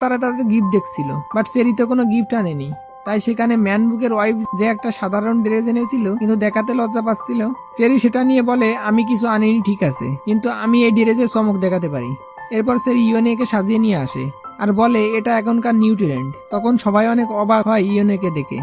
তারা তাদের গিফট দেখছিল, বাট সেরি তো কোনো গিফট আনেনি। তাই সেখানে ম্যানবুকের ওয়াইফ যে একটা সাধারণ ড্রেস এনেছিল কিন্তু দেখাতে লজ্জা পাচ্ছিল, সেরি সেটা নিয়ে বলে আমি কিছু আনিনি ঠিক আছে, কিন্তু আমি এই ড্রেসের চমক দেখাতে পারি। এরপর সেরি ইয়োনেকে সাজিয়ে নিয়ে আসে আর বলে এটা এখনকার নিউ ট্রেন্ড। তখন সবাই অনেক অবাক হয় ইয়োনেকে দেখে।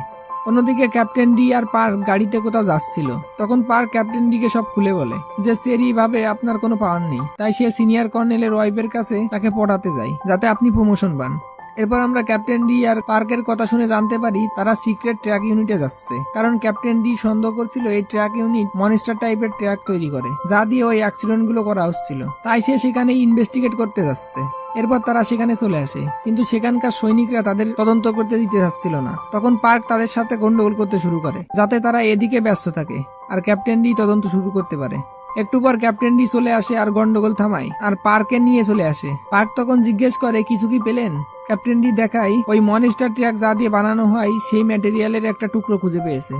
অন্যদিকে ক্যাপ্টেন ডি আর পার্ক গাড়িতে কোথাও যাচ্ছিল। তখন পার্ক ক্যাপ্টেন ডিকে সব খুলে বলে যে সেরি ভাবে আপনার কোনো পাওয়ার নেই, তাই সে সিনিয়র কর্নেলের ওয়াইফের কাছে তাকে পড়াতে যায় যাতে আপনি প্রমোশন পান। এরপর আমরা ক্যাপ্টেন ডি আর পার্কের কথা শুনে জানতে পারি তারা সিক্রেট ট্র্যাক ইউনিটে যাচ্ছে, কারণ ক্যাপ্টেন ডি সন্দেহ করছিল এই ট্র্যাক ইউনিট মনস্টার টাইপের ট্র্যাক তৈরি করে যা দিয়ে ওই অ্যাক্সিডেন্ট গুলো করা হচ্ছিল। তাই সে সেখানে ইনভেস্টিগেট করতে যাচ্ছে। এরপর তারা সেখানে চলে আসে, কিন্তু সেখানকার সৈনিকরা তাদের তদন্ত করতে দিতে চাচ্ছিল না। তখন পার্ক তাদের সাথে গন্ডগোল করতে শুরু করে যাতে তারা এদিকে ব্যস্ত থাকে আর ক্যাপ্টেন ডি তদন্ত শুরু করতে পারে। একটু পর ক্যাপ্টেন ডি চলে আসে আর গন্ডগোল থামায় আর পার্কে নিয়ে চলে আসে। পার্ক তখন জিজ্ঞেস করে কিছু কি পেলেন? ক্যাপ্টেন ডি দেখায় ওই মনস্টার ট্র্যাক যা দিয়ে বানানো হয় সেই ম্যাটেরিয়ালের একটা টুকরো খুঁজে পেয়েছে।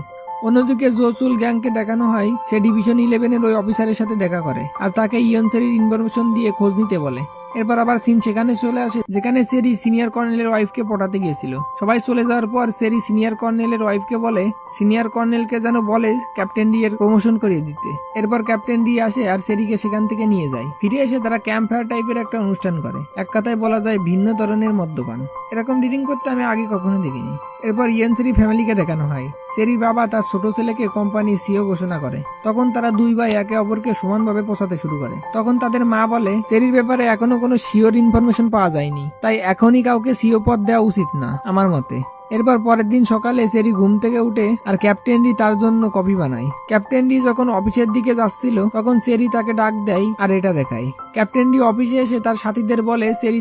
অন্যদিকে জোসুল গ্যাংকে দেখানো হয় সে ডিভিশন 11-এর ওই অফিসারের সাথে দেখা করে আর তাকে ইয়ন সেরির ইনফরমেশন দিয়ে খোঁজ নিতে বলে। এরপর আবার সিন সেখানে চলে আসে যেখানে সেরি সিনিয়র কর্নেলের ওয়াইফকে পটাতে গিয়েছিল। সবাই চলে যাওয়ার পর সেরি সিনিয়র কর্নেলের ওয়াইফকে বলে সিনিয়র কর্নেলকে যেন বলে ক্যাপ্টেন ডি এর প্রমোশন করিয়ে দিতে। এরপর ক্যাপ্টেন ডি আসে আর সেরিকে সেখান থেকে নিয়ে যায়। ফিরে এসে তারা ক্যাম্প ফায়ার টাইপের একটা অনুষ্ঠান করে, এক কথায় বলা যায় ভিন্ন ধরনের মদ্যপান। এরকম ডিডিং করতে আমি আগে কখনো দেখিনি। এরপর ইয়ন সেরি ফ্যামিলিকে দেখানো হয়। সেরির বাবা তার ছোট ছেলেকে কোম্পানির সিও ঘোষণা করে। তখন তারা দুই ভাই একে অপরকে সমানভাবে পোষাতে শুরু করে। তখন তাদের মা বলে সেরির ব্যাপারে এখনো কোনো শিওর ইনফরমেশন পাওয়া যায়নি, তাই এখনই কাউকে সিও পদ দেওয়া উচিত না আমার মতে। এরপর পরের দিন সকালে সেরি ঘুম থেকে উঠে আর ক্যাপ্টেন ডি তার জন্য কফি বানায়। ক্যাপ্টেন ডি যখন অফিসের দিকে যাচ্ছিল তখন সেরি তাকে ডাক দেয় আর এটা দেখায়। ক্যাপ্টেন ডি অফিসে এসে তার সাথীদের বলে সেরি